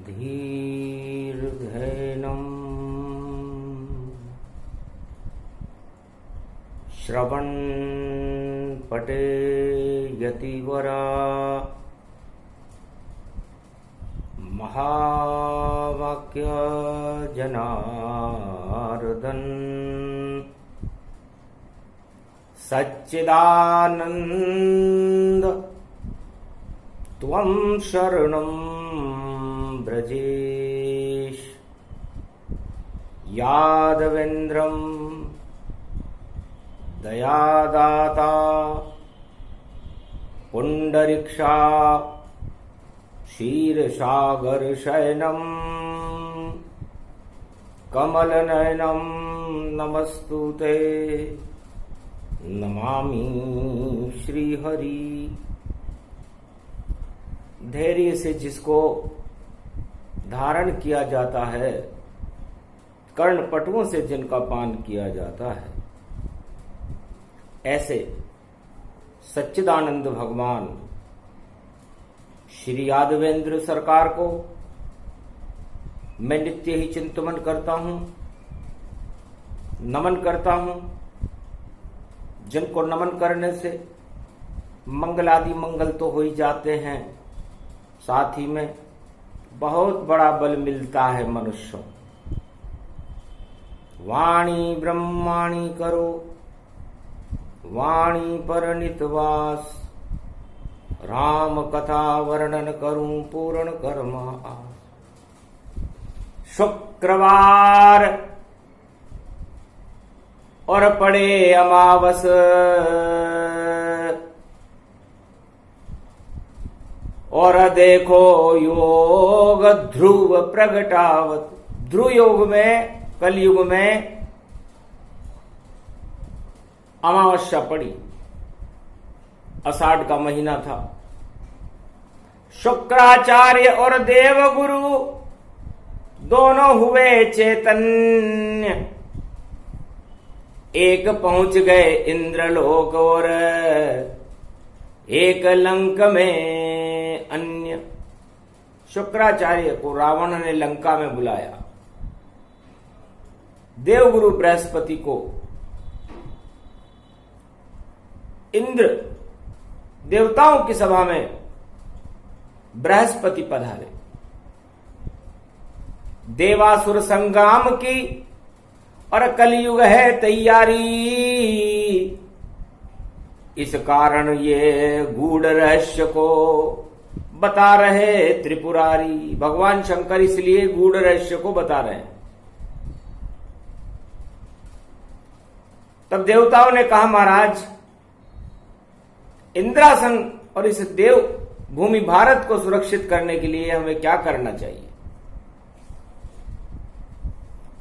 धीर्घैनम् श्रवणपटे यतिवरा महावाक्य जनार्दन सच्चिदानंद त्वं शरणं ब्रजेश यादवेन्द्रं दयादाता पुंडरीक्षा क्षीरसागर शयनं कमलनयनं नमस्तुते नमामि श्रीहरि। धैर्य से जिसको धारण किया जाता है, कर्णपटुओं से जिनका पान किया जाता है, ऐसे सच्चिदानंद भगवान श्री यादवेंद्र सरकार को मैं नित्य ही चिंतन करता हूं, नमन करता हूं, जिनको नमन करने से मंगलादि मंगल तो हो ही जाते हैं, साथ ही में बहुत बड़ा बल मिलता है मनुष्य। वाणी ब्रह्माणी करो, वाणी पर नितवास, राम कथा वर्णन करूं पूर्ण कर्म आस। शुक्रवार और पड़े अमावस, और देखो योग ध्रुव प्रगटावत। ध्रुव योग में, कलयुग में अमावस्या पड़ी, आषाढ़ का महीना था। शुक्राचार्य और देवगुरु दोनों हुए चैतन्य, एक पहुंच गए इंद्रलोक और एक लंक में अन्य। शुक्राचार्य को रावण ने लंका में बुलाया, देवगुरु बृहस्पति को इंद्र देवताओं की सभा में बृहस्पति पधारे। देवासुर संग्राम की और कलयुग है तैयारी, इस कारण ये गूढ़ रहस्य को बता रहे त्रिपुरारी। भगवान शंकर इसलिए गूढ़ रहस्य को बता रहे हैं। तब देवताओं ने कहा, महाराज इंद्रासन और इस देव भूमि भारत को सुरक्षित करने के लिए हमें क्या करना चाहिए?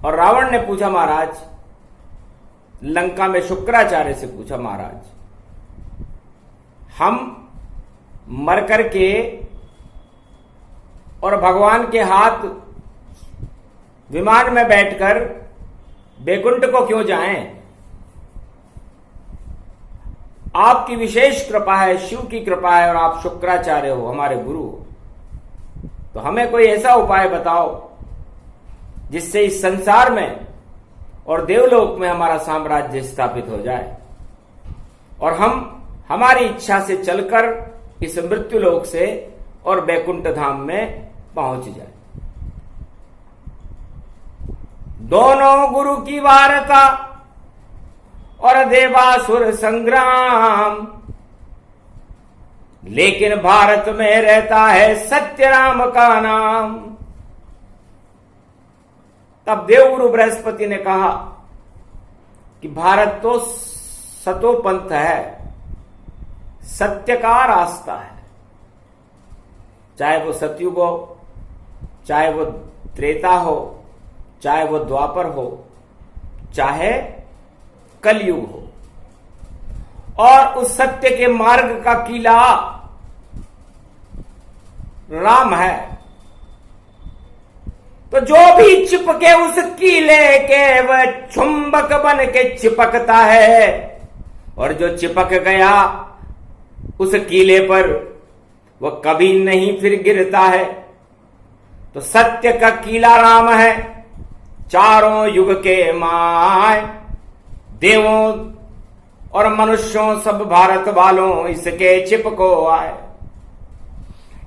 और रावण ने पूछा, महाराज लंका में शुक्राचार्य से पूछा, महाराज हम मर करके और भगवान के हाथ विमान में बैठकर बैकुंठ को क्यों जाएं? आपकी विशेष कृपा है, शिव की कृपा है, और आप शुक्राचार्य हो, हमारे गुरु हो, तो हमें कोई ऐसा उपाय बताओ जिससे इस संसार में और देवलोक में हमारा साम्राज्य स्थापित हो जाए और हम हमारी इच्छा से चलकर इस मृत्युलोक से और बैकुंठ धाम में पहुंच जाए। दोनों गुरु की वार्ता और देवासुर संग्राम, लेकिन भारत में रहता है सत्य राम का नाम। तब देवगुरु बृहस्पति ने कहा कि भारत तो सतोपंथ है, सत्य का रास्ता है, चाहे वो सतयुग हो, चाहे वो त्रेता हो, चाहे वो द्वापर हो, चाहे कलयुग हो, और उस सत्य के मार्ग का किला राम है। तो जो भी चिपके उस किले के वह चुंबक बन के चिपकता है, और जो चिपक गया उस किले पर वह कभी नहीं फिर गिरता है। तो सत्य का कीला राम है, चारों युग के माय, देवों और मनुष्यों सब भारत वालों इसके चिपको आए।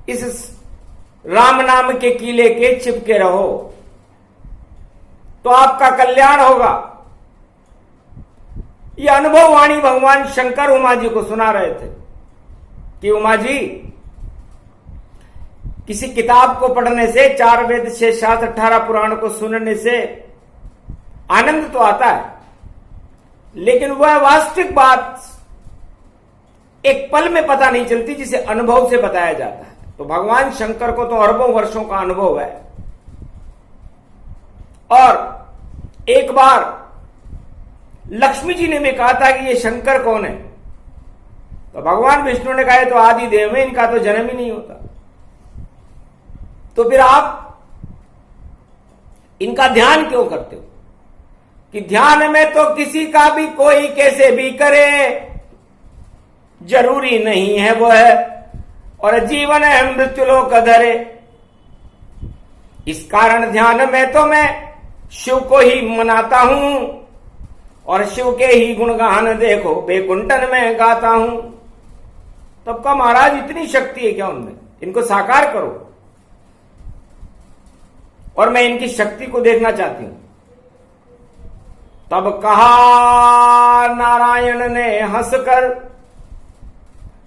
इस राम नाम के कीले के चिपके रहो तो आपका कल्याण होगा। यह अनुभव वाणी भगवान शंकर उमा जी को सुना रहे थे कि उमा जी, किसी किताब को पढ़ने से, 4 वेद 6 शास्त्र 18 पुराण को सुनने से आनंद तो आता है, लेकिन वह वास्तविक बात एक पल में पता नहीं चलती जिसे अनुभव से बताया जाता है। तो भगवान शंकर को तो अरबों वर्षों का अनुभव है। और एक बार लक्ष्मी जी ने भी कहा था कि ये शंकर कौन है, तो भगवान विष्णु ने कहा तो आदि देव में, इनका तो जन्म ही नहीं होता। तो फिर आप इनका ध्यान क्यों करते हो? कि ध्यान में तो किसी का भी कोई कैसे भी करे, जरूरी नहीं है वो है, और जीवन है मृत्यु लोक धरे। इस कारण ध्यान में तो मैं शिव को ही मनाता हूं और शिव के ही गुणगान देखो बैकुंठन में गाता हूं। तब का महाराज इतनी शक्ति है क्या उनमें? इनको साकार करो। और मैं इनकी शक्ति को देखना चाहती हूं। तब कहा नारायण ने हंसकर,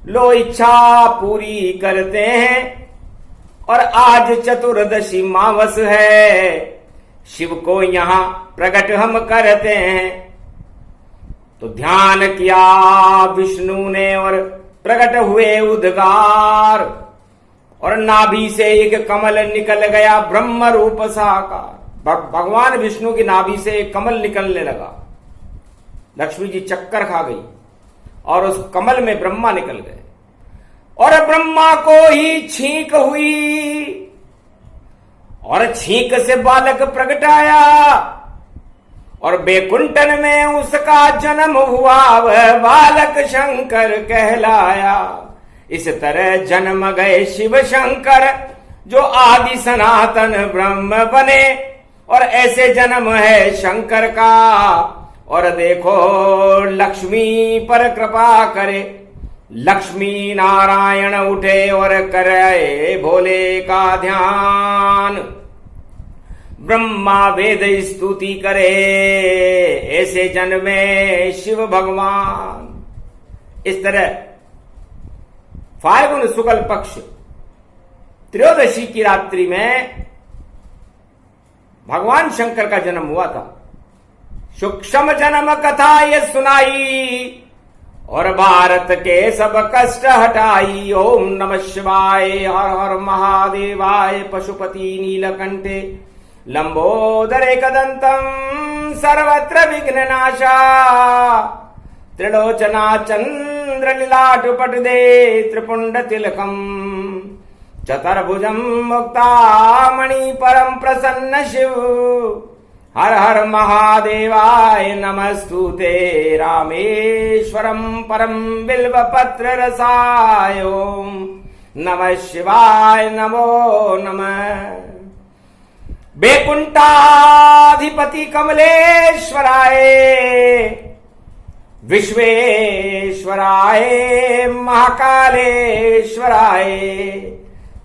लो इच्छा पूरी करते हैं, और आज चतुर्दशी मावस है, शिव को यहां प्रकट हम करते हैं। तो ध्यान किया विष्णु ने और प्रकट हुए उद्गार, और नाभि से एक कमल निकल गया ब्रह्म रूप साकार। भगवान विष्णु की नाभि से एक कमल निकलने लगा। लक्ष्मी जी चक्कर खा गई और उस कमल में ब्रह्मा निकल गए, और ब्रह्मा को ही छींक हुई, और छींक से बालक प्रकट आया, और बैकुंठन में उसका जन्म हुआ, वह बालक शंकर कहलाया। इस तरह जन्म गए शिव शंकर, जो आदि सनातन ब्रह्म बने, और ऐसे जन्म है शंकर का। और देखो लक्ष्मी पर कृपा करे, लक्ष्मी नारायण उठे और करे भोले का ध्यान। ब्रह्मा वेद स्तुति करे, ऐसे जन्मे शिव भगवान। इस तरह फाल्गुन शुक्ल पक्ष त्रयोदशी की रात्रि में भगवान शंकर का जन्म हुआ था। सूक्ष्म जन्म कथा ये सुनाई, और भारत के सब कष्ट हटाई। ओम नमः शिवाय, हर हर महादेवाय, पशुपति नीलकंठे लंबोदरे कदंतम, सर्वत्र विघ्ननाशा, त्रिलोचना चंद्र लीलाट पटदे त्रिपुंड तिलकम, चतुर्भुजम मुक्तामणि परम प्रसन्न शिव। हर हर महादेवाय नमस्तुते, रामेश्वरम परम बिल्वपत्र रसाय। ओम नमः शिवाय, नमो नमः। बैकुंठाधिपति कमलेश्वराय, विश्वेश्वराय महाकालेश्वराय,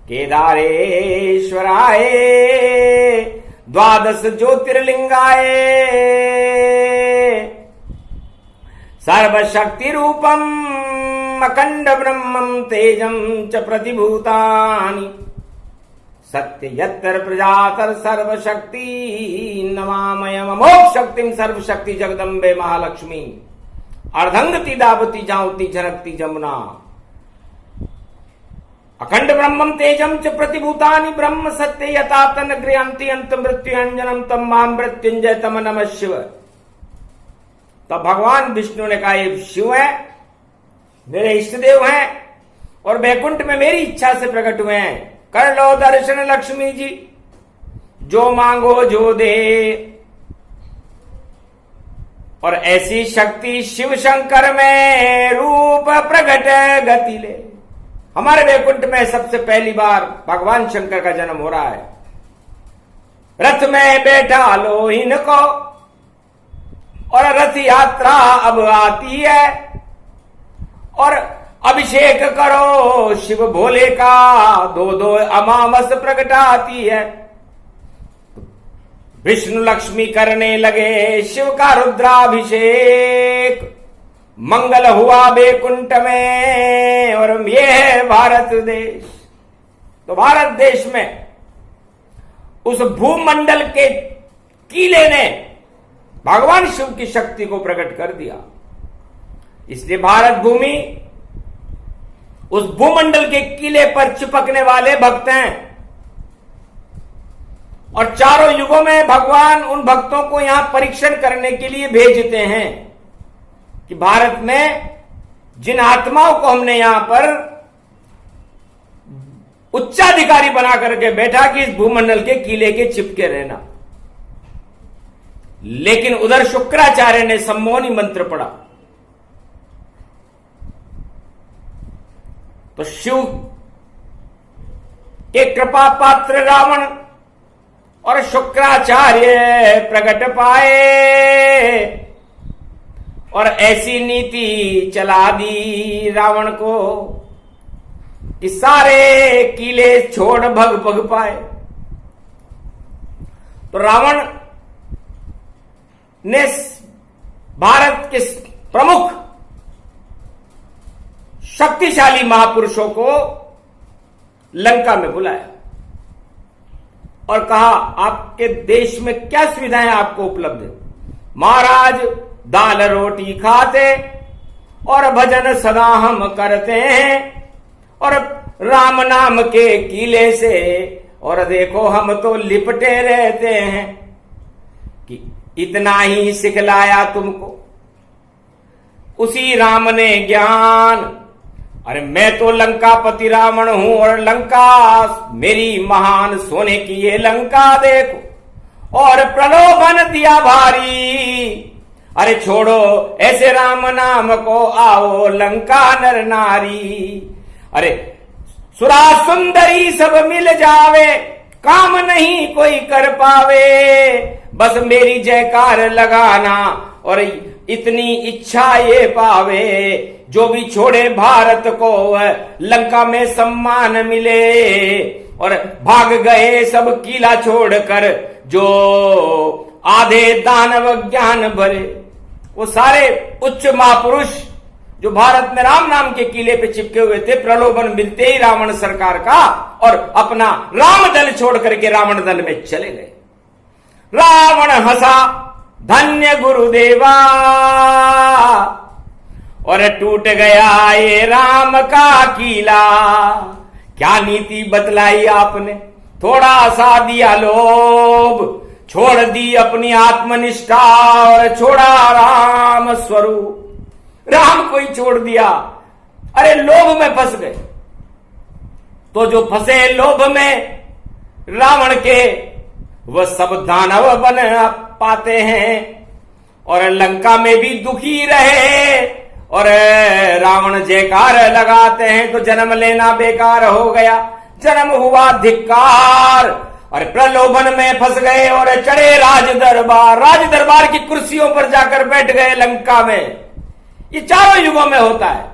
केदारेश्वराय, द्वादश ज्योतिर्लिंगाय, सर्वशक्ति रूपम अखंड ब्रह्मम तेजम च प्रतिभूतानि, सत्य यत्तर प्रजातर सर्वशक्ति नमामयम्। अमोघ शक्तिम सर्वशक्ति जगदम्बे महालक्ष्मी, अर्धंगति दावती जाऊती झनकती जमुना, अखंड ब्रह्मम तेजम च प्रतिभूतानि, ब्रह्म सत्य यतातन गृहंति अंत मृत्युंजनम तम मां मृत्युंजय तम नमः शिव। तब भगवान विष्णु ने कहा ये शिव है, मेरे इष्ट देव हैं, और बैकुंठ में मेरी इच्छा से प्रकट हुए हैं। कर लो दर्शन लक्ष्मी जी, जो मांगो जो दे। और ऐसी शक्ति शिव शंकर में रूप प्रकट गति ले। हमारे वैकुंठ में सबसे पहली बार भगवान शंकर का जन्म हो रहा है। रथ में बैठा लो इनको, और रथ यात्रा अब आती है, और अभिषेक करो शिव भोले का, दो दो अमावस प्रगटाती है। विष्णु लक्ष्मी करने लगे शिव का रुद्राभिषेक, मंगल हुआ बैकुंठ में, और ये है भारत देश। तो भारत देश में उस भूमंडल के कीले ने भगवान शिव की शक्ति को प्रकट कर दिया। इसलिए भारत भूमि उस भूमंडल के किले पर चिपकने वाले भक्त हैं, और चारों युगों में भगवान उन भक्तों को यहां परीक्षण करने के लिए भेजते हैं कि भारत में जिन आत्माओं को हमने यहां पर उच्चाधिकारी बना करके बैठा कि इस भूमंडल के किले के चिपके रहना, लेकिन उधर शुक्राचार्य ने सम्मोहनी मंत्र पढ़ा तो शिव के कृपा पात्र रावण और शुक्राचार्य प्रकट पाए, और ऐसी नीति चला दी रावण को कि सारे किले छोड़ भग पाए। तो रावण ने भारत के प्रमुख शक्तिशाली महापुरुषों को लंका में बुलाया और कहा, आपके देश में क्या सुविधाएं आपको उपलब्ध है? महाराज, दाल रोटी खाते और भजन सदा हम करते हैं, और राम नाम के किले से और देखो हम तो लिपटे रहते हैं। कि इतना ही सिखलाया तुमको उसी राम ने ज्ञान। अरे मैं तो लंकापति रावण हूं, और लंका मेरी महान सोने की ये लंका देखो, और प्रलोभन दिया भारी। अरे छोड़ो ऐसे राम नाम को, आओ लंका नर नारी। अरे सुरा सुंदरी सब मिल जावे, काम नहीं कोई कर पावे, बस मेरी जयकार लगाना और इतनी इच्छा ये पावे। जो भी छोड़े भारत को लंका में सम्मान मिले, और भाग गए सब किला छोड़कर जो आधे दानव ज्ञान भरे। वो सारे उच्च महापुरुष जो भारत में राम नाम के किले पे चिपके हुए थे, प्रलोभन मिलते ही रावण सरकार का और अपना राम दल छोड़ करके रावण दल में चले गए। रावण हंसा, धन्य गुरुदेवा, और टूट गया ये राम का किला। क्या नीति बतलाई आपने, थोड़ा सा दिया लोभ, छोड़ दी अपनी आत्मनिष्ठा और छोड़ा राम स्वरूप। राम को ही छोड़ दिया, अरे लोभ में फंस गए। तो जो फंसे लोभ में रावण के, वह सब दानव बन पाते हैं, और लंका में भी दुखी रहे, और रावण जयकार लगाते हैं तो जन्म लेना बेकार हो गया। जन्म हुआ धिक्कार, और प्रलोभन में फंस गए और चढ़े राज दरबार की कुर्सियों पर जाकर बैठ गए लंका में। ये चारों युगों में होता है,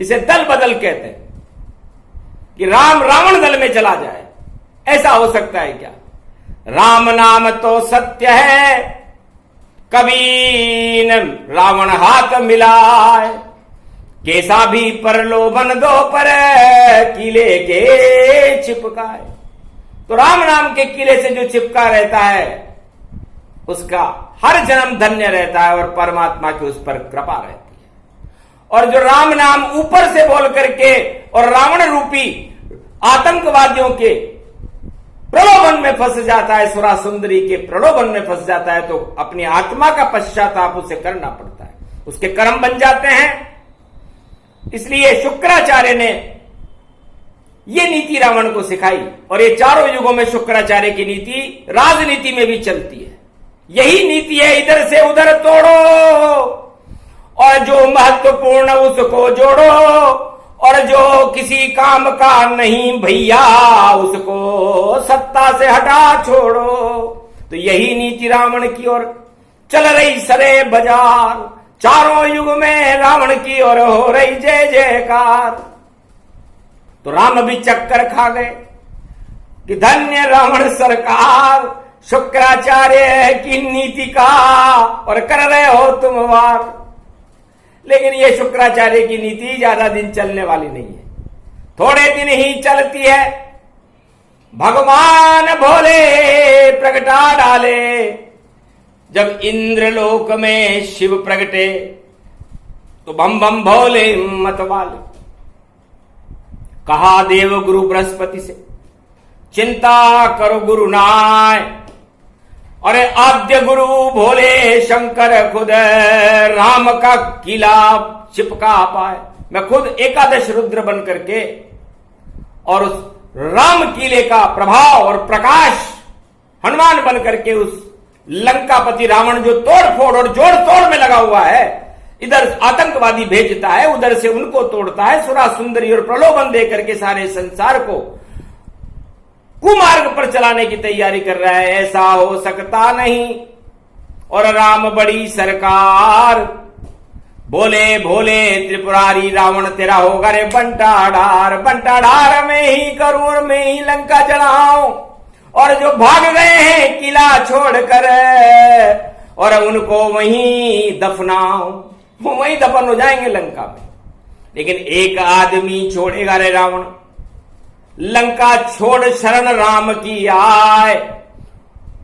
इसे दल बदल कहते हैं कि राम रावण दल में चला जाए। ऐसा हो सकता है क्या? राम नाम तो सत्य है, कभी न रावण हाथ मिलाए। कैसा भी प्रलोभन दो पर किले के चिपकाए। तो राम नाम के किले से जो चिपका रहता है उसका हर जन्म धन्य रहता है, और परमात्मा की उस पर कृपा रहती है। और जो राम नाम ऊपर से बोल करके और रावण रूपी आतंकवादियों के प्रलोभन में फंस जाता है, सुरा सुंदरी के प्रलोभन में फंस जाता है, तो अपनी आत्मा का पश्चाताप उसे करना पड़ता है, उसके कर्म बन जाते हैं। इसलिए शुक्राचार्य ने ये नीति रावण को सिखाई, और ये चारों युगों में शुक्राचार्य की नीति राजनीति में भी चलती है। यही नीति है, इधर से उधर तोड़ो और जो महत्वपूर्ण उसको जोड़ो, और जो किसी काम का नहीं भैया उसको सत्ता से हटा छोड़ो। तो यही नीति रावण की ओर चल रही सरे बाजार, चारों युग में रावण की ओर हो रही जय जयकार। तो राम भी चक्कर खा गए कि धन्य रावण सरकार, शुक्राचार्य की नीति का और कर रहे हो तुम वार। लेकिन ये शुक्राचार्य की नीति ज्यादा दिन चलने वाली नहीं है, थोड़े दिन ही चलती है। भगवान भोले प्रगटा डाले, जब इंद्रलोक में शिव प्रगटे तो बम बम भोले मत वाले। कहा देव गुरु बृहस्पति से चिंता करो गुरु नाय, और आद्य गुरु भोले शंकर खुद राम का किला चिपका पाए। मैं खुद एकादश रुद्र बन करके और उस राम किले का प्रभाव और प्रकाश हनुमान बन करके उस लंकापति रावण जो तोड़ फोड़ और जोड़ तोड़ में लगा हुआ है, इधर आतंकवादी भेजता है, उधर से उनको तोड़ता है, सुरा सुंदरी और प्रलोभन देकर के सारे संसार को कुमार्ग पर चलाने की तैयारी कर रहा है। ऐसा हो सकता नहीं। और राम बड़ी सरकार, बोले भोले त्रिपुरारी रावण तेरा होगा रे बंटाढार। बंटाढार में ही करूं और मैं ही लंका जलाऊं, और जो भाग गए हैं किला छोड़कर और उनको वहीं दफनाऊं, वो वहीं दफन हो जाएंगे लंका में। लेकिन एक आदमी छोड़ेगा रे रावण, लंका छोड़ शरण राम की आए,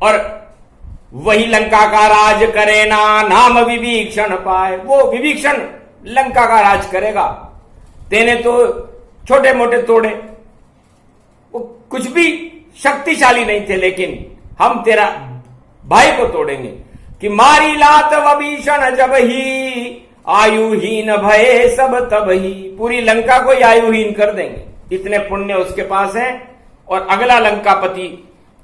और वही लंका का राज करे ना नाम विभीषण पाए। वो विभीषण लंका का राज करेगा। तेने तो छोटे मोटे तोड़े, वो कुछ भी शक्तिशाली नहीं थे, लेकिन हम तेरा भाई को तोड़ेंगे। कि मारी लात विभीषण जब ही आयुहीन भये सब तब ही। पूरी लंका को ही आयुहीन कर देंगे, इतने पुण्य उसके पास है। और अगला लंकापति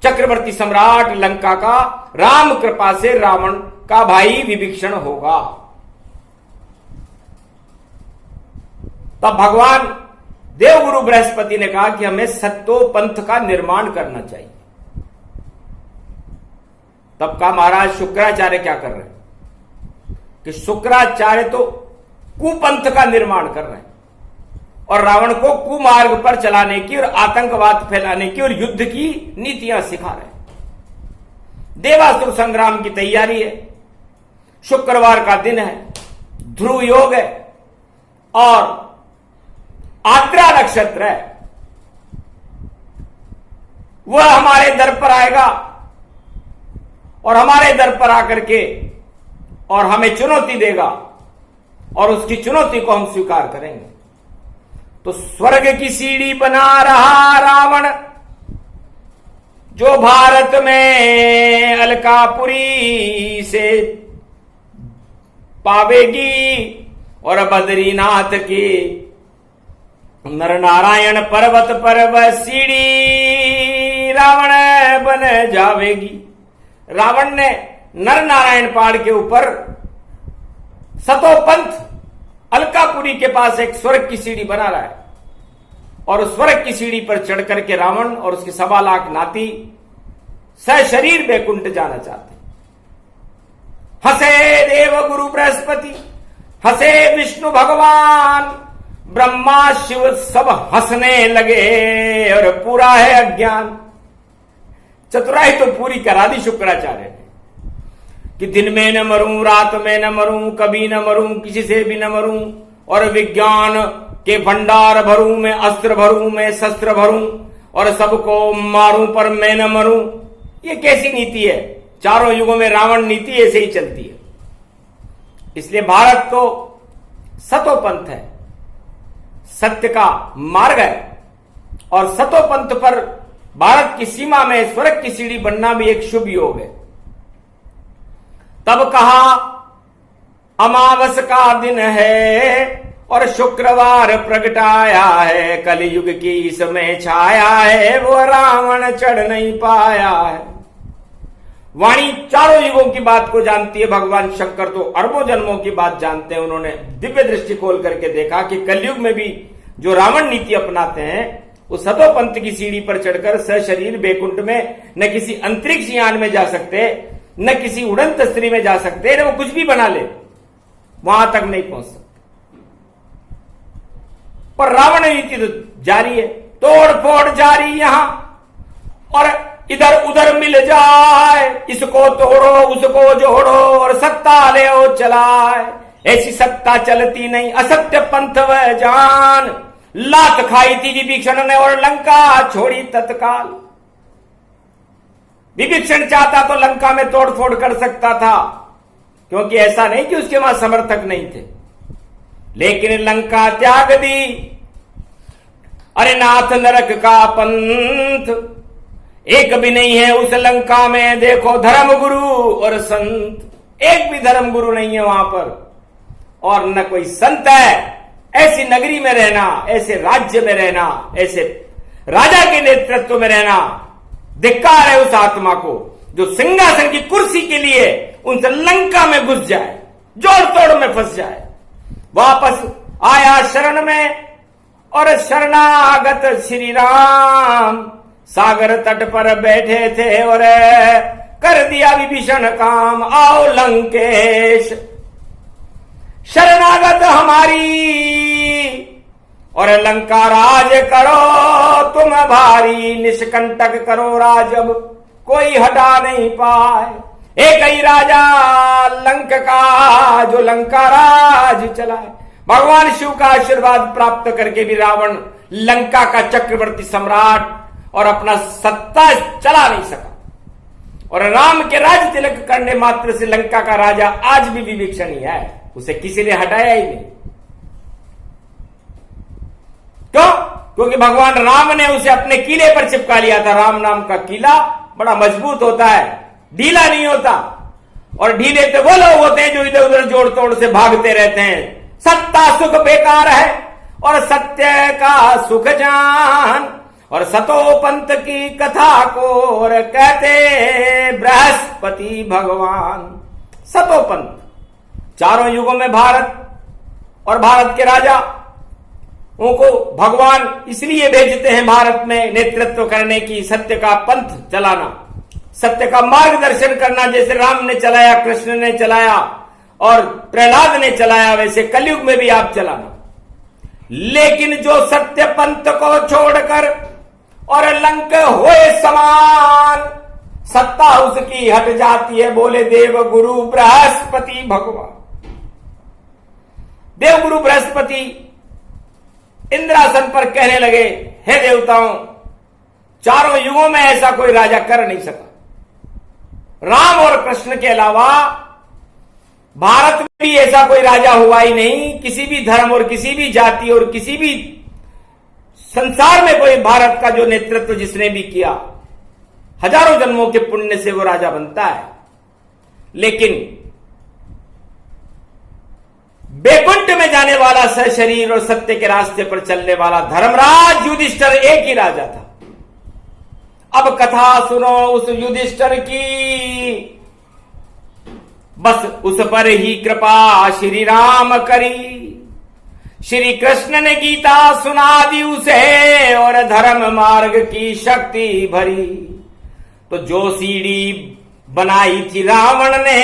चक्रवर्ती सम्राट लंका का राम कृपा से रावण का भाई विभीषण होगा। तब भगवान देवगुरु बृहस्पति ने कहा कि हमें सत्तो पंथ का निर्माण करना चाहिए। तब का महाराज शुक्राचार्य क्या कर रहे हैं कि शुक्राचार्य तो कुपंथ का निर्माण कर रहे हैं और रावण को कुमार्ग पर चलाने की और आतंकवाद फैलाने की और युद्ध की नीतियां सिखा रहे हैं। देवासुर संग्राम की तैयारी है। शुक्रवार का दिन है, ध्रुव योग है और आद्रा नक्षत्र है। वह हमारे दर पर आएगा और हमारे दर पर आकर के और हमें चुनौती देगा और उसकी चुनौती को हम स्वीकार करेंगे। तो स्वर्ग की सीढ़ी बना रहा रावण, जो भारत में अलकापुरी से पावेगी और बद्रीनाथ की नर नारायण पर्वत पर वह सीढ़ी रावण बन जावेगी। रावण ने नर नारायण पहाड़ के ऊपर सतोपंथ अलकापुरी के पास एक स्वर्ग की सीढ़ी बना रहा है और उस स्वर्ग की सीढ़ी पर चढ़ करके रावण और उसके 1.25 लाख नाती सशरीर बैकुंठ जाना चाहते। हंसे देव गुरु बृहस्पति, हंसे विष्णु भगवान, ब्रह्मा शिव सब हंसने लगे और पूरा है अज्ञान। चतुराई तो पूरी करा दी शुक्राचार्य ने कि दिन में न मरूं, रात में न मरूं, कभी न मरूं, किसी से भी न मरूं, और विज्ञान के भंडार भरूं, मैं अस्त्र भरूं, मैं शस्त्र भरूं और सबको मारूं पर मैं न मरूं। ये कैसी नीति है? चारों युगों में रावण नीति ऐसे ही चलती है। इसलिए भारत तो सतोपंथ है, सत्य का मार्ग है और सतोपंथ पर भारत की सीमा में स्वर्ग की सीढ़ी बनना भी एक शुभ योग है। तब कहा अमावस का दिन है और शुक्रवार प्रगटाया है, कलयुग की इसमें छाया है, वो रावण चढ़ नहीं पाया है। वाणी चारों युगों की बात को जानती है। भगवान शंकर तो अरबों जन्मों की बात जानते हैं। उन्होंने दिव्य दृष्टि खोल करके देखा कि कलयुग में भी जो रावण नीति अपनाते हैं, वो सतो पंथ की सीढ़ी पर चढ़कर सशरीर बैकुंठ में न किसी अंतरिक्ष यान में जा सकते, न किसी उड़न तस्त्री में जा सकते, न वो कुछ भी बना ले, वहां तक नहीं पहुंच सकते। पर रावण नीति तो जारी है, तोड़ फोड़ जारी यहां, और इधर उधर मिल जाए, इसको तोड़ो उसको जोड़ो और सत्ता ले चलाए। ऐसी सत्ता चलती नहीं, असत्य पंथ वह जान, लात खाई थी विभीषण ने और लंका छोड़ी तत्काल। विभीषण चाहता तो लंका में तोड़फोड़ कर सकता था, क्योंकि ऐसा नहीं कि उसके वहां समर्थक नहीं थे, लेकिन लंका त्याग दी। अरे नाथ नरक का पंथ एक भी नहीं है उस लंका में, देखो धर्म गुरु और संत, एक भी धर्म गुरु नहीं है वहां पर, और न कोई संत है। ऐसी नगरी में रहना, ऐसे राज्य में रहना, ऐसे राजा के नेतृत्व में रहना, धिक्कार है उस आत्मा को जो सिंहासन की कुर्सी के लिए उनसे लंका में घुस जाए, जोड़ तोड़ में फंस जाए। वापस आया शरण में, और शरणागत श्री राम सागर तट पर बैठे थे, और कर दिया विभीषण काम, आओ लंकेश शरणागत हमारी, और लंका राज करो तुम भारी, निष्कंटक करो राज अब कोई हटा नहीं पाए। एक ही राजा लंक का जो लंका राज चलाए। भगवान शिव का आशीर्वाद प्राप्त करके भी रावण लंका का चक्रवर्ती सम्राट और अपना सत्ता चला नहीं सका, और राम के राज तिलक करने मात्र से लंका का राजा आज भी विभीषण ही है, उसे किसी ने हटाया ही नहीं। क्यों? क्योंकि भगवान राम ने उसे अपने किले पर चिपका लिया था। राम नाम का किला बड़ा मजबूत होता है, ढीला नहीं होता, और ढीले तो वो लोग होते हैं जो इधर उधर जोड़ तोड़ से भागते रहते हैं। सत्ता सुख बेकार है और सत्य का सुख जान, और सतो पंथ की कथा को और कहते बृहस्पति भगवान। सतो पंथ चारों युगों में भारत और भारत के राजा उनको भगवान इसलिए भेजते हैं भारत में नेतृत्व करने की, सत्य का पंथ चलाना, सत्य का मार्गदर्शन करना। जैसे राम ने चलाया, कृष्ण ने चलाया और प्रहलाद ने चलाया, वैसे कलयुग में भी आप चलाना। लेकिन जो सत्य पंथ को छोड़कर और लंक होए समान, सत्ता उसकी हट जाती है, बोले देव गुरु बृहस्पति भगवान। देवगुरु बृहस्पति इंद्रासन पर कहने लगे, हे देवताओं, चारों युगों में ऐसा कोई राजा कर नहीं सका। राम और कृष्ण के अलावा भारत में भी ऐसा कोई राजा हुआ ही नहीं, किसी भी धर्म और किसी भी जाति और किसी भी संसार में कोई भारत का जो नेतृत्व जिसने भी किया, हजारों जन्मों के पुण्य से वो राजा बनता है। लेकिन बैकुंठ में जाने वाला सशरीर और सत्य के रास्ते पर चलने वाला धर्मराज युधिष्ठिर एक ही राजा था। अब कथा सुनो उस युधिष्ठिर की, बस उस पर ही कृपा श्री राम करी। श्री कृष्ण ने गीता सुना दी उसे और धर्म मार्ग की शक्ति भरी। तो जो सीढ़ी बनाई थी रावण ने,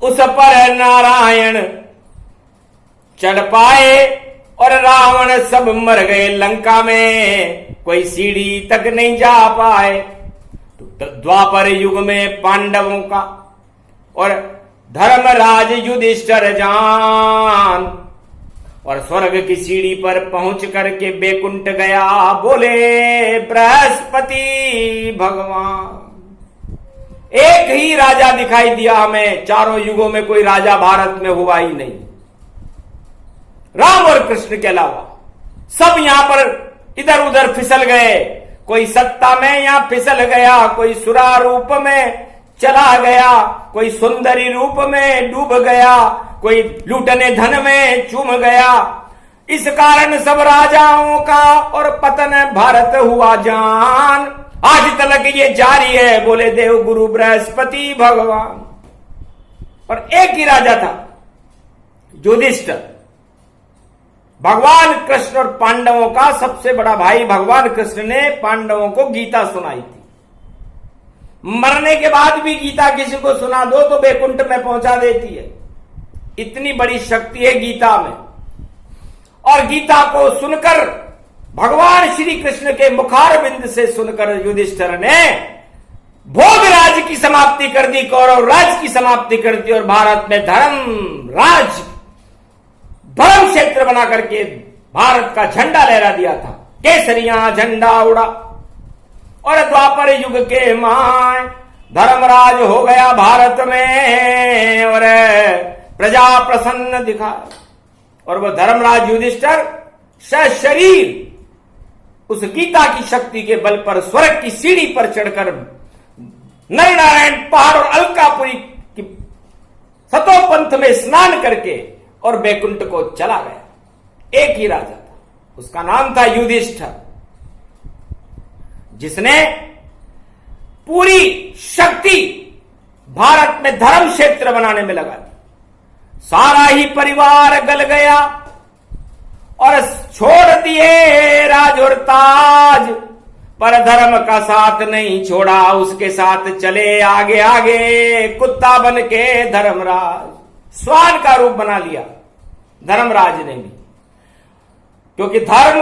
उस पर नारायण चढ़ पाए और रावण सब मर गए लंका में, कोई सीढ़ी तक नहीं जा पाए। तो द्वापर युग में पांडवों का और धर्मराज युधिष्ठिर जान, और स्वर्ग की सीढ़ी पर पहुंच करके बैकुंठ गया, बोले बृहस्पति भगवान। एक ही राजा दिखाई दिया हमें, चारों युगों में कोई राजा भारत में हुआ ही नहीं, राम और कृष्ण के अलावा। सब यहां पर इधर उधर फिसल गए, कोई सत्ता में यहां फिसल गया, कोई सुरा रूप में चला गया, कोई सुंदरी रूप में डूब गया, कोई लूटने धन में चूम गया। इस कारण सब राजाओं का और पतन भारत हुआ जान। आज तक ये जारी है, बोले देव गुरु बृहस्पति भगवान। और एक ही राजा था युधिष्ठिर, भगवान कृष्ण और पांडवों का सबसे बड़ा भाई भगवान कृष्ण ने पांडवों को गीता सुनाई थी। मरने के बाद भी गीता किसी को सुना दो तो वैकुंठ में पहुंचा देती है, इतनी बड़ी शक्ति है गीता में। और गीता को सुनकर भगवान श्री कृष्ण के मुखारविंद से सुनकर युधिष्ठिर ने भोग राज की समाप्ति कर दी, कौरव राज की समाप्ति कर दी और भारत में धर्म क्षेत्र बना करके भारत का झंडा लहरा दिया था। केसरिया झंडा उड़ा और द्वापर युग के माय धर्मराज हो गया भारत में और प्रजा प्रसन्न दिखा। और वह धर्मराज युधिष्ठिर सशरीर उस गीता की शक्ति के बल पर स्वर्ग की सीढ़ी पर चढ़कर नरनारायण पहाड़ और अलकापुरी की सतोपंथ में स्नान करके और वैकुंठ को चला गया। एक ही राजा था, उसका नाम था युधिष्ठिर, जिसने पूरी शक्ति भारत में धर्म क्षेत्र बनाने में लगा दी। सारा ही परिवार गल गया और छोड़ दिए राज और ताज, पर धर्म का साथ नहीं छोड़ा, उसके साथ चले आगे आगे कुत्ता बन के धर्मराज। स्वान का रूप बना लिया धर्मराज ने भी, क्योंकि धर्म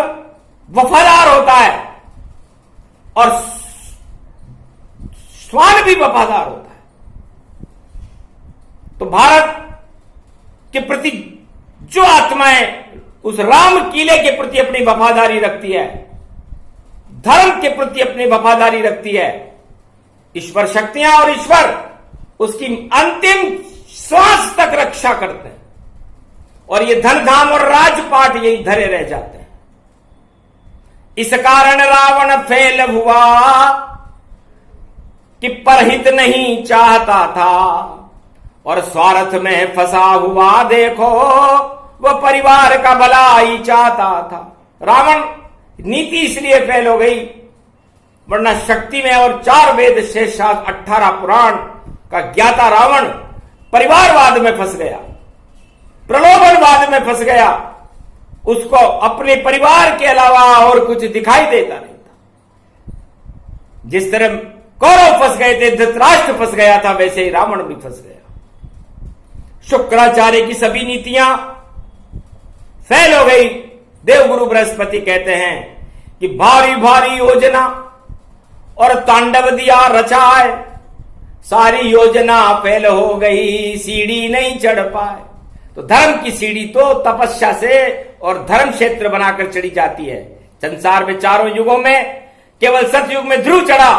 वफादार होता है और स्वान भी वफादार होता है। तो भारत के प्रति जो आत्माएं उस राम किले के प्रति अपनी वफादारी रखती है, धर्म के प्रति अपनी वफादारी रखती है, ईश्वर शक्तियां और ईश्वर उसकी अंतिम श्वास तक रक्षा करते हैं। और ये धन धाम और राजपाट यही धरे रह जाते हैं। इस कारण रावण फेल हुआ कि परहित नहीं चाहता था और स्वार्थ में फंसा हुआ देखो वह परिवार का भलाई चाहता था। रावण नीति इसलिए फेल हो गई, वरना शक्ति में और 4 वेद शेष 18 पुराण का ज्ञाता रावण परिवारवाद में फंस गया, प्रलोभनवाद में फंस गया। उसको अपने परिवार के अलावा और कुछ दिखाई देता नहीं था। जिस तरह कौरव फंस गए थे, धृतराष्ट्र फंस गया था, वैसे ही रावण भी फंस गया। शुक्राचार्य की सभी नीतियां फेल हो गई। देवगुरु बृहस्पति कहते हैं कि भारी भारी योजना और तांडव दिया रचाए, सारी योजना फेल हो गई, सीढ़ी नहीं चढ़ पाए। तो धर्म की सीढ़ी तो तपस्या से और धर्म क्षेत्र बनाकर चढ़ी जाती है। संसार में 4 युगों में केवल सतयुग में ध्रुव चढ़ा,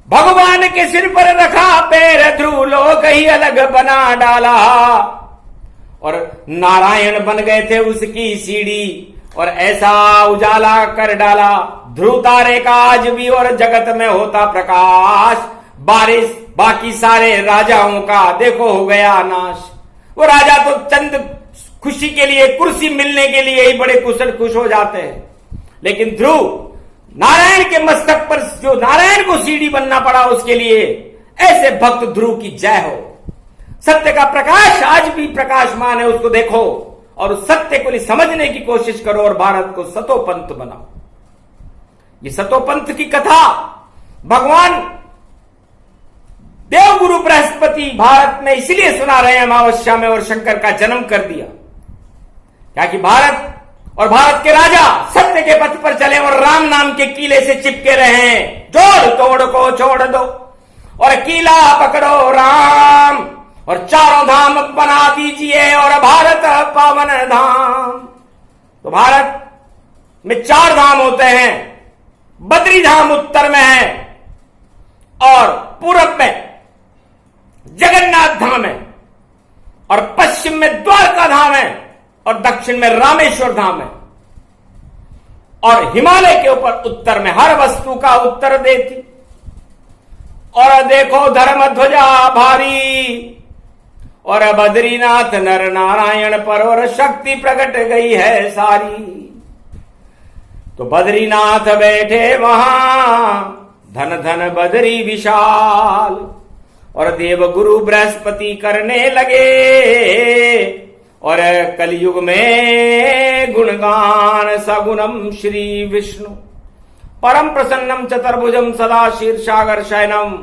भगवान के सिर पर रखा पैर, ध्रुव लोक ही अलग बना डाला और नारायण बन गए थे उसकी सीढ़ी और ऐसा उजाला कर डाला। ध्रुव तारे का आज भी और जगत में होता प्रकाश, बारिश बाकी सारे राजाओं का देखो हो गया नाश। वो राजा तो चंद खुशी के लिए, कुर्सी मिलने के लिए ही बड़े खुश हो जाते हैं, लेकिन ध्रुव नारायण के मस्तक पर जो नारायण को सीढ़ी बनना पड़ा उसके लिए, ऐसे भक्त ध्रुव की जय हो। सत्य का प्रकाश आज भी प्रकाशमान है, उसको देखो और उस सत्य को समझने की कोशिश करो और भारत को सतोपंथ बनाओ। ये सतोपंथ की कथा भगवान देवगुरु बृहस्पति भारत में इसलिए सुना रहे हैं अमावस्या में और शंकर का जन्म कर दिया, ताकि भारत और भारत के राजा सत्य के पथ पर चले और राम नाम के कीले से चिपके रहे। जोड़ तोड़ को छोड़ दो और कीला पकड़ो राम और 4 धाम बना दीजिए और भारत पावन धाम। तो भारत में 4 धाम होते हैं। बद्री धाम उत्तर में है और पूरब में जगन्नाथ धाम है और पश्चिम में द्वारका धाम है और दक्षिण में रामेश्वर धाम है और हिमालय के ऊपर उत्तर में हर वस्तु का उत्तर देती। और देखो धर्म ध्वजा भारी और बद्रीनाथ नर नारायण पर और शक्ति प्रकट गई है सारी। तो बद्रीनाथ बैठे वहां धन धन बद्री विशाल और देवगुरु बृहस्पति करने लगे और कलयुग में गुणगान सगुणम श्री विष्णु परम प्रसन्नम चतुर्भुजम सदा शीर्षागर शयनम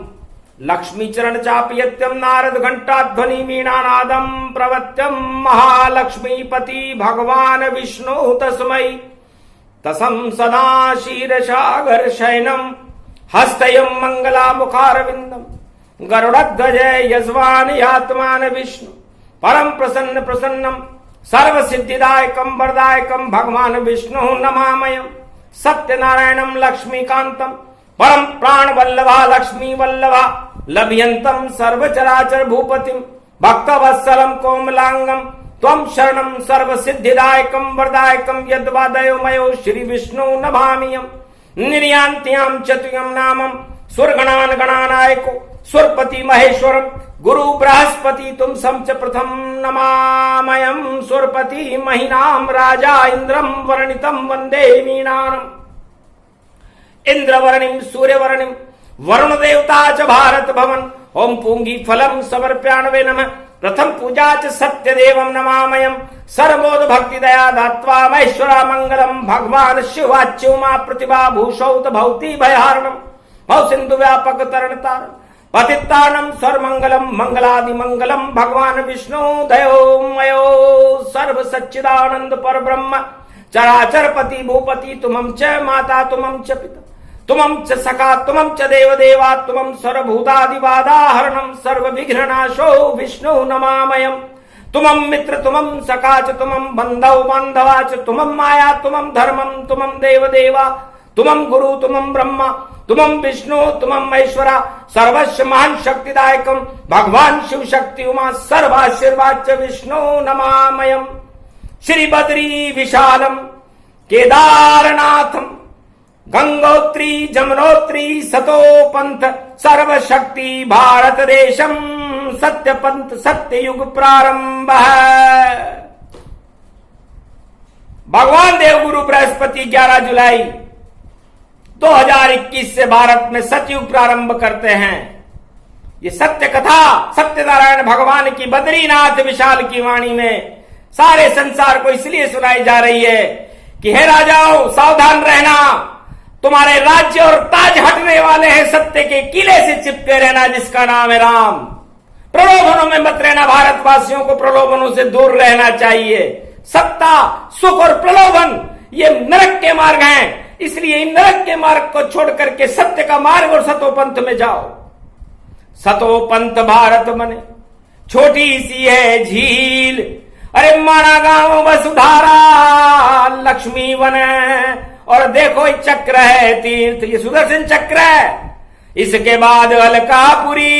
लक्ष्मी चरण चाप्यत्यम नारद घंटा ध्वनि मीणानादम प्रवत्यम महालक्ष्मीपति भगवान विष्णु तस्मै तसम सदा शीर्षागर शयनम हस्तयम मंगला मुखारविंदम गरुड़ध्वज यजमान यात्मान विष्णु परम प्रसन्न प्रसन्नम सर्व सिद्धिदायकम वरदायकम भगवान विष्णु नमामयम सत्यनारायणम लक्ष्मीकांतम परम प्राण वल्लभा लक्ष्मी वल्लभा लभ्यंतम सर्वचराचर भूपतिम भक्तवत्सलम कोमलांगम त्वं शरणम सर्व सिद्धिदायकम वरदायकम यद्वादयो मयो श्री विष्णु नमामियम निर्यान्त्याम चतुयम नामम सुरगणान गणानायको सुरपति महेश्वरम गुरु बृहस्पति तुम समच प्रथम नमामयम सुरपति महीनाम राजा इंद्रम वर्णितम वंदे मीनानम इंद्रवर्णिम सूर्यवर्णिम वरुण देवता च भारत भवन ओम पूंगी फलम समर्प्याणवे नमः प्रथम पूजा च सत्य देवम नमामयम सर्वोद भक्ति दया धात्वा महेश्वरा मंगलम भगवान शिवाच्युमा प्रतिभा भूषौत भौति भयारणम भव सिंधु व्यापक तरण तारण पतितानम सर्वमंगलम मंगलादि मंगलम भगवान विष्णु दयो मयो सर्व सच्चिदानंद पर ब्रह्म चराचर पति भूपति तुमं च माता तुमं च पिता तुमं च सखा तुमं च देव देवा तुमं सर्वभूतादि बाधाहरणम सर्व विघ्ननाशो विष्णु नमामयम तुमं मित्र तुमं सखा च तुमं बंधव बांधवा च तुमं माया तुमं धर्मम तुमं देव देवा तुमं गुरु तुमं ब्रह्मा तुमं विष्णु तुमं महेश्वरा सर्वस्व महान शक्तिदायकम भगवान शिव शक्ति उमा सर्वाशीर्वाद च विष्णु नमामयम श्री बद्री विशालम केदारनाथम गंगोत्री जमुनोत्री सतो पंथ सर्वशक्ति भारत देशम सत्य पंथ सत्य युग प्रारंभ है। भगवान देवगुरु बृहस्पति 11 जुलाई 2021 से भारत में सतयुग प्रारंभ करते हैं। ये सत्य कथा सत्यनारायण भगवान की बद्रीनाथ विशाल की वाणी में सारे संसार को इसलिए सुनाई जा रही है कि हे राजाओं सावधान रहना, तुम्हारे राज्य और ताज हटने वाले हैं, सत्य के किले से चिपके रहना जिसका नाम है राम। प्रलोभनों में मत रहना, भारतवासियों को प्रलोभनों से दूर रहना चाहिए। सत्ता सुख और प्रलोभन ये नरक के मार्ग हैं, इसलिए इन नरक के मार्ग को छोड़ करके सत्य का मार्ग और सतोपंथ में जाओ। सतोपंथ भारत बने छोटी सी है झील, अरे माना गांव वसुधारा लक्ष्मी बने और देखो चक्र है तीर्थ, ये सुदर्शन चक्र है। इसके बाद अलकापुरी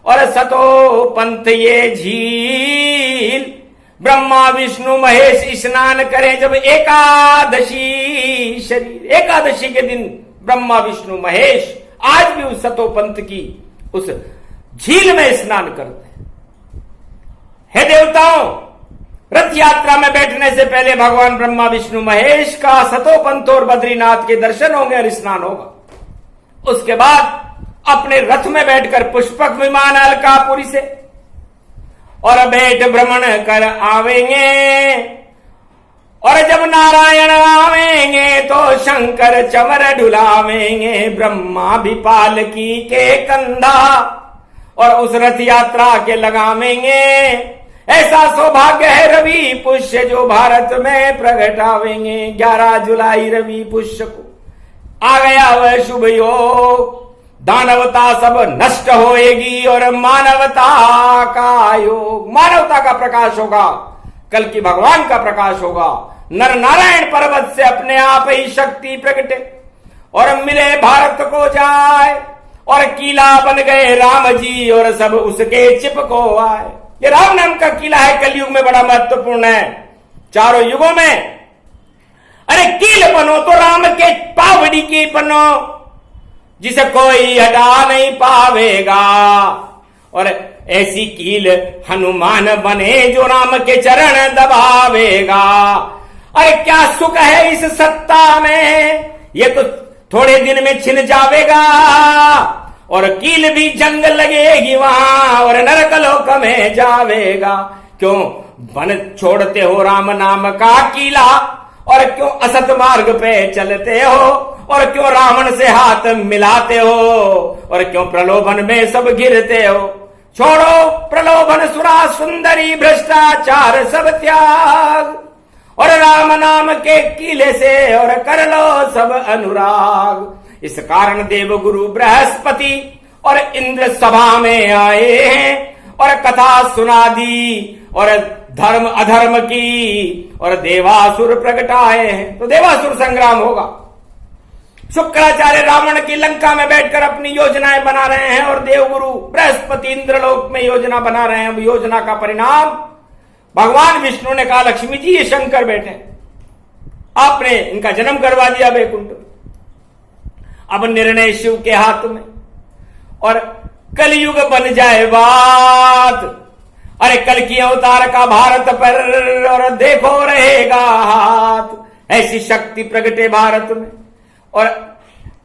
और सतोपंथ ये झील। ब्रह्मा विष्णु महेश स्नान करें जब एकादशी शरीर, एकादशी के दिन ब्रह्मा विष्णु महेश आज भी उस सतोपंथ की उस झील में स्नान करते हैं। हे देवताओं, रथ यात्रा में बैठने से पहले भगवान ब्रह्मा विष्णु महेश का सतोपंथ और बद्रीनाथ के दर्शन होंगे और स्नान होगा। उसके बाद अपने रथ में बैठकर पुष्पक विमान अलकापुरी से और बैठ भ्रमण कर आवेंगे, और जब नारायण आवेंगे तो शंकर चमर ढुलावेंगे, ब्रह्मा भी पालकी के कंधा और उस रथ यात्रा के लगावेंगे। ऐसा सौभाग्य है रवि पुष्य जो भारत में प्रगटावेंगे। 11 जुलाई रवि पुष्य को आ गया वह शुभ योग, दानवता सब नष्ट होएगी और मानवता का योग, मानवता का प्रकाश होगा, कल की भगवान का प्रकाश होगा। नर नारायण पर्वत से अपने आप ही शक्ति प्रकटे और मिले भारत को जाए, और किला बन गए राम जी और सब उसके चिपको आए। ये राम नाम का किला है, कलयुग में बड़ा महत्वपूर्ण है। चारों युगों में अरे कील बनो तो राम के पावड़ी की बनो, जिसे कोई हटा नहीं पावेगा, और ऐसी कील हनुमान बने जो राम के चरण दबावेगा। अरे क्या सुख है इस सत्ता में, ये तो थोड़े दिन में छिन जावेगा, और कील भी जंग लगेगी वहां और नरकलोक में जावेगा। क्यों बन छोड़ते हो राम नाम का कीला, और क्यों असत मार्ग पे चलते हो, और क्यों रावण से हाथ मिलाते हो, और क्यों प्रलोभन में सब गिरते हो। छोड़ो प्रलोभन सुरा सुंदरी भ्रष्टाचार सब त्याग, और राम नाम के कीले से और कर लो सब अनुराग। इस कारण देव गुरु बृहस्पति और इंद्र सभा में आए हैं, और कथा सुना दी और धर्म अधर्म की, और देवासुर प्रगटाए हैं। तो देवासुर संग्राम होगा। शुक्राचार्य रावण की लंका में बैठकर अपनी योजनाएं बना रहे हैं, और देवगुरु बृहस्पति इंद्रलोक में योजना बना रहे हैं। योजना का परिणाम भगवान विष्णु ने कहा, लक्ष्मी जी ये शंकर बैठे, आपने इनका जन्म करवा दिया वैकुंठ। अब निर्णय शिव के हाथ में, और कलयुग बन जाए बात। अरे कल की अवतार का भारत पर, और देखो रहेगा हाथ। ऐसी शक्ति प्रगटे भारत में, और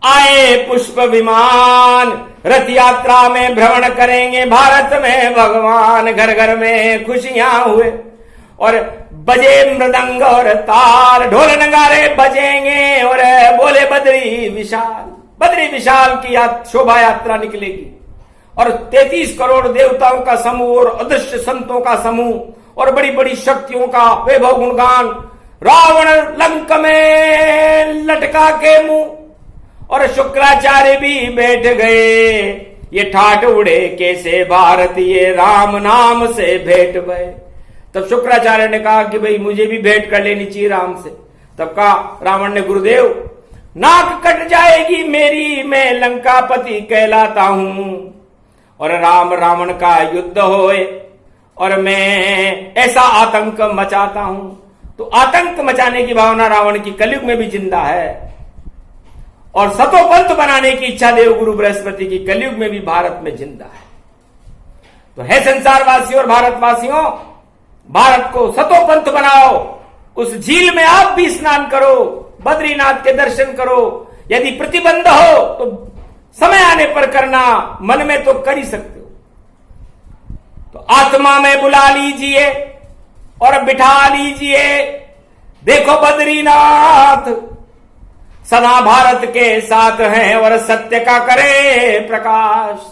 आए पुष्प विमान, रथ यात्रा में भ्रमण करेंगे भारत में भगवान। घर घर में खुशियां हुए, और बजे मृदंग और ताल, ढोल नगारे बजेंगे, और बोले बद्री विशाल। बद्री विशाल की शोभा यात्रा निकलेगी, और 33 करोड़ देवताओं का समूह और अदृश्य संतों का समूह, और बड़ी बड़ी शक्तियों का वैभव गुणगान। रावण लंक में लटका के मुंह, और शुक्राचार्य भी बैठ गए। ये ठाठ उड़े कैसे भारत, ये राम नाम से भेंट भय। तब शुक्राचार्य ने कहा कि भाई मुझे भी भेंट कर लेनी चाहिए राम से। तब कहा रावण ने, गुरुदेव नाक कट जाएगी मेरी, मैं लंकापति कहलाता हूं, और राम रावण का युद्ध होए, और मैं ऐसा आतंक मचाता हूं। तो आतंक मचाने की भावना रावण की कलयुग में भी जिंदा है, और सतोपंथ बनाने की इच्छा देवगुरु बृहस्पति की कलयुग में भी भारत में जिंदा है। तो है संसारवासियों और भारतवासियों, भारत को सतोपंथ बनाओ। उस झील में आप भी स्नान करो, बद्रीनाथ के दर्शन करो। यदि प्रतिबंध हो तो समय आने पर करना, मन में तो कर ही सकते हो। तो आत्मा में बुला लीजिए और बिठा लीजिए, देखो बद्रीनाथ सदा भारत के साथ हैं, और सत्य का करे प्रकाश।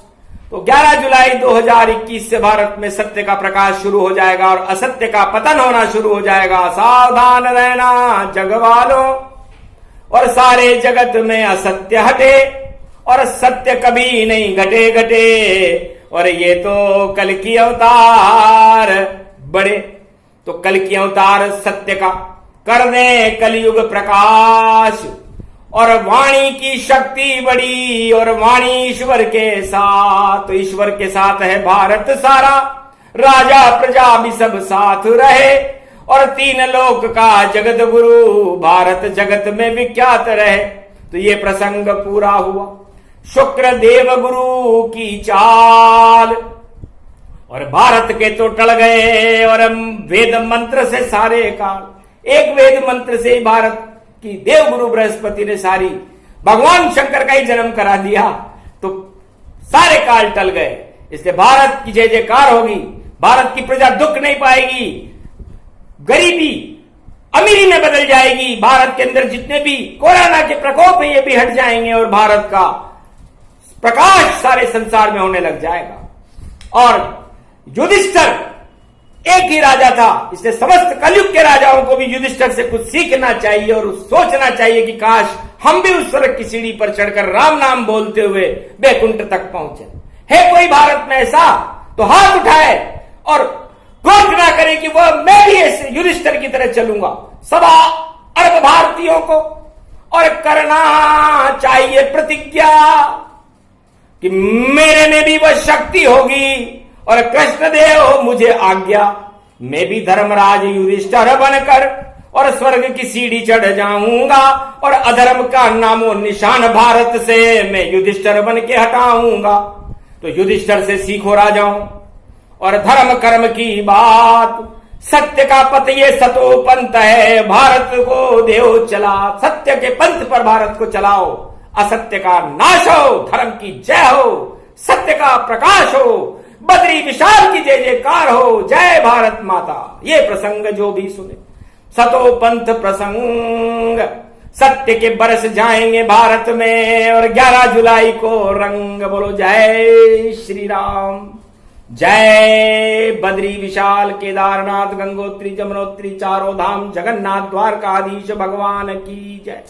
तो 11 जुलाई 2021 से भारत में सत्य का प्रकाश शुरू हो जाएगा, और असत्य का पतन होना शुरू हो जाएगा। सावधान रहना जग वालों, और सारे जगत में असत्य हटे, और सत्य कभी नहीं घटे घटे। और ये तो कल की अवतार बड़े, तो कल की अवतार सत्य का कर दे कलयुग प्रकाश। और वाणी की शक्ति बड़ी, और वाणी ईश्वर के साथ। तो ईश्वर के साथ है भारत सारा, राजा प्रजा भी सब साथ रहे, और 3 लोक का जगत गुरु भारत जगत में विख्यात रहे। तो ये प्रसंग पूरा हुआ शुक्र देव गुरु की चाल, और भारत के तो टल गए, और वेद मंत्र से सारे काल। एक वेद मंत्र से ही भारत की देव गुरु बृहस्पति ने सारी भगवान शंकर का ही जन्म करा दिया, तो सारे काल टल गए। इसलिए भारत की जय जयकार होगी, भारत की प्रजा दुख नहीं पाएगी, गरीबी अमीरी में बदल जाएगी। भारत के अंदर जितने भी कोरोना के प्रकोप है ये भी हट जाएंगे, और भारत का प्रकाश सारे संसार में होने लग जाएगा। और युधिष्ठिर एक ही राजा था, इसलिए समस्त कलयुग के राजाओं को भी युधिष्ठिर से कुछ सीखना चाहिए, और सोचना चाहिए कि काश हम भी उस स्वर्ग की सीढ़ी पर चढ़कर राम नाम बोलते हुए वैकुंठ तक पहुंचे। है कोई भारत में ऐसा तो हाथ उठाए, और घोषणा करे कि वह मैं भी ऐसे युधिष्ठिर की तरह चलूंगा। 1.25 अरब भारतीयों को, और करना चाहिए प्रतिज्ञा कि मेरे में भी वह शक्ति होगी, और कृष्णदेव मुझे आज्ञा, मैं भी धर्मराज युधिष्ठिर बनकर और स्वर्ग की सीढ़ी चढ़ जाऊंगा, और अधर्म का नामो निशान भारत से मैं युधिष्ठिर बन के हटाऊंगा। तो युधिष्ठिर से सीखो राजाओं, और धर्म कर्म की बात। सत्य का पथ ये सतोपंथ है, भारत को देव चला। सत्य के पंथ पर भारत को चलाओ, असत्य का नाश हो, धर्म की जय हो, सत्य का प्रकाश हो। बद्री विशाल की जय जयकार हो, जय भारत माता। ये प्रसंग जो भी सुने सतो पंथ प्रसंग, सत्य के बरस जाएंगे भारत में, और 11 जुलाई को रंग। बोलो जय श्री राम, जय बद्री विशाल केदारनाथ गंगोत्री जमुनोत्री चारों धाम जगन्नाथ द्वारकाधीश भगवान की जय।